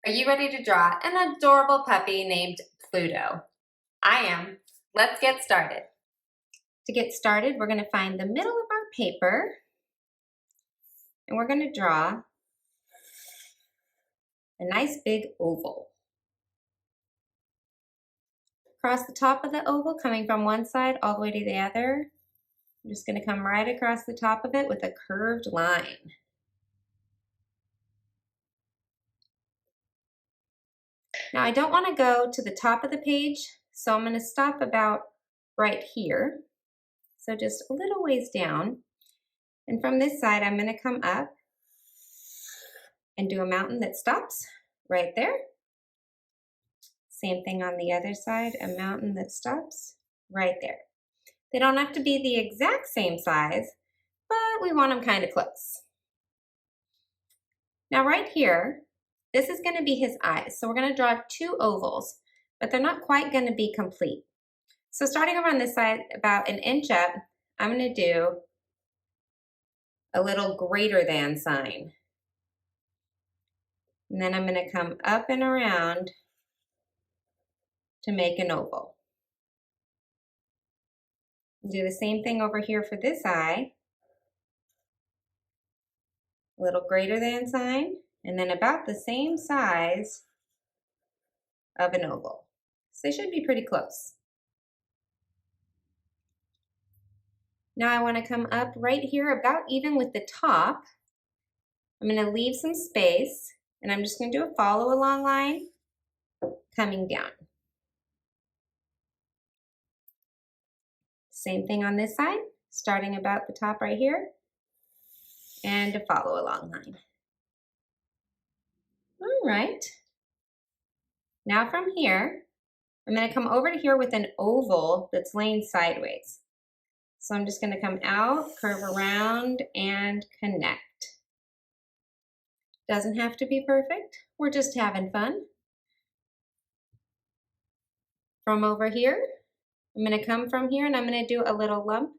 Are you ready to draw an adorable puppy named Pluto? I am. Let's get started. To get started, we're going to find the middle of our paper and we're going to draw a nice big oval. Across the top of the oval, coming from one side all the way to the other, I'm just going to come right across the top of it with a curved line. Now I don't want to go to the top of the page, so I'm going to stop about right here. So just a little ways down. And from this side, I'm going to come up and do a mountain that stops right there. Same thing on the other side, a mountain that stops right there. They don't have to be the exact same size, but we want them kind of close. Now right here, this is going to be his eyes. So we're going to draw two ovals, but they're not quite going to be complete. So starting over on this side, about an inch up, I'm going to do a little greater than sign. And then I'm going to come up and around to make an oval. Do the same thing over here for this eye. A little greater than sign, and then about the same size of an oval. So they should be pretty close. Now I want to come up right here about even with the top. I'm going to leave some space, and I'm just going to do a follow along line coming down. Same thing on this side, starting about the top right here, and a follow along line. All right. Now from here, I'm going to come over to here with an oval that's laying sideways. So I'm just going to come out, curve around, and connect. Doesn't have to be perfect. We're just having fun. From over here, I'm going to come from here and I'm going to do a little lump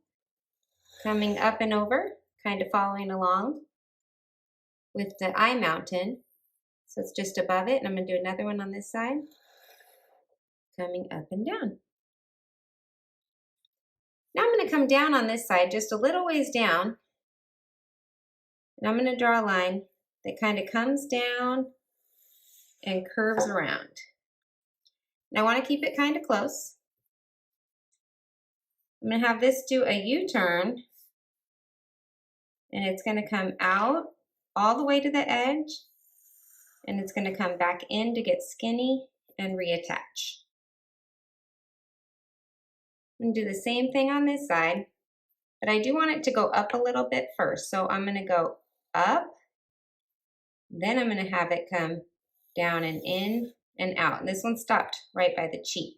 coming up and over, kind of following along with the eye mountain. So it's just above it, and I'm going to do another one on this side, coming up and down. Now I'm going to come down on this side, just a little ways down, and I'm going to draw a line that kind of comes down and curves around. And I want to keep it kind of close. I'm going to have this do a U-turn, and it's going to come out all the way to the edge, and it's going to come back in to get skinny and reattach. I'm going to do the same thing on this side, but I do want it to go up a little bit first. So I'm going to go up, then I'm going to have it come down and in and out. And this one stopped right by the cheek.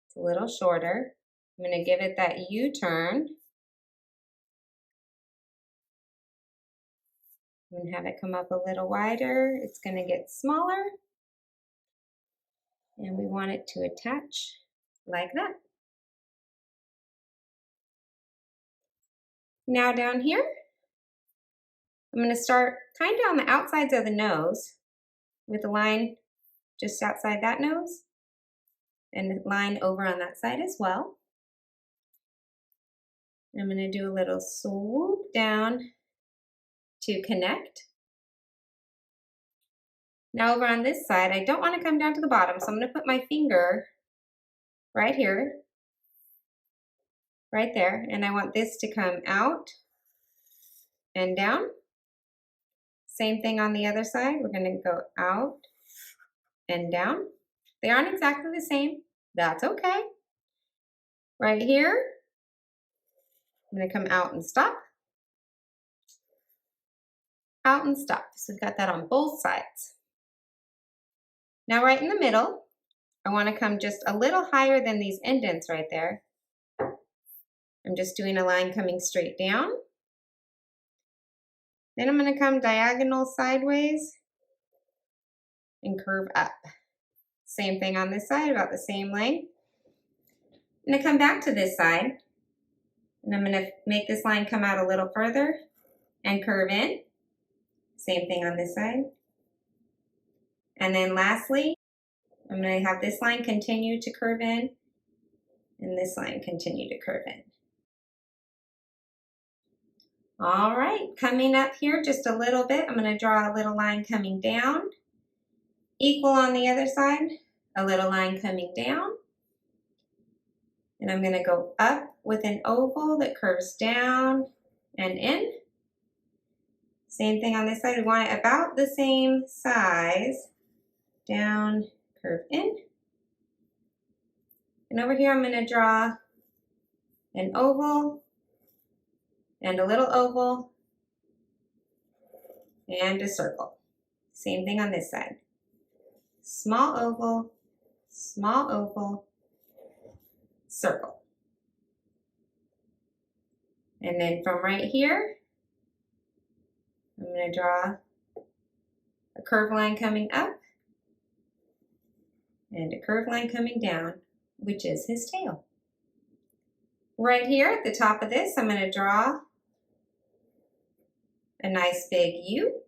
It's a little shorter. I'm going to give it that U-turn. I'm going to have it come up a little wider. It's going to get smaller. And we want it to attach like that. Now down here, I'm going to start kind of on the outsides of the nose with a line just outside that nose and a line over on that side as well. I'm going to do a little swoop down to connect. Now over on this side, I don't want to come down to the bottom, so I'm going to put my finger right here, right there, and I want this to come out and down. Same thing on the other side. We're going to go out and down. They aren't exactly the same. That's okay. Right here, I'm going to come out and stop. Out and stop. So we've got that on both sides. Now right in the middle, I want to come just a little higher than these indents right there. I'm just doing a line coming straight down. Then I'm going to come diagonal sideways and curve up. Same thing on this side, about the same length. I'm going to come back to this side, and I'm going to make this line come out a little further and curve in. Same thing on this side. And then lastly, I'm going to have this line continue to curve in and this line continue to curve in. All right, coming up here just a little bit, I'm going to draw a little line coming down. Equal on the other side, a little line coming down. And I'm going to go up with an oval that curves down and in. Same thing on this side. We want it about the same size. Down, curve in. And over here I'm going to draw an oval and a little oval and a circle. Same thing on this side. Small oval, circle. And then from right here, I'm going to draw a curved line coming up and a curved line coming down, which is his tail. Right here at the top of this, I'm going to draw a nice big U.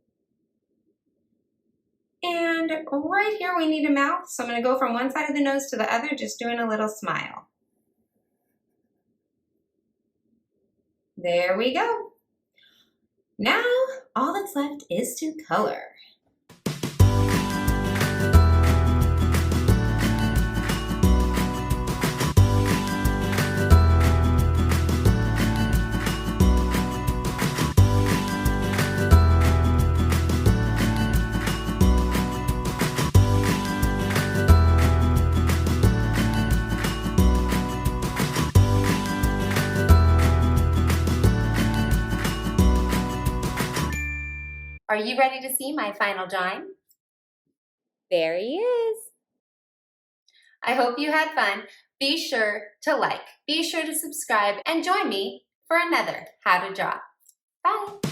And right here we need a mouth, so I'm going to go from one side of the nose to the other, just doing a little smile. There we go. Now, all that's left is to color. Are you ready to see my final drawing? There he is. I hope you had fun. Be sure to like, be sure to subscribe, and join me for another How to Draw. Bye.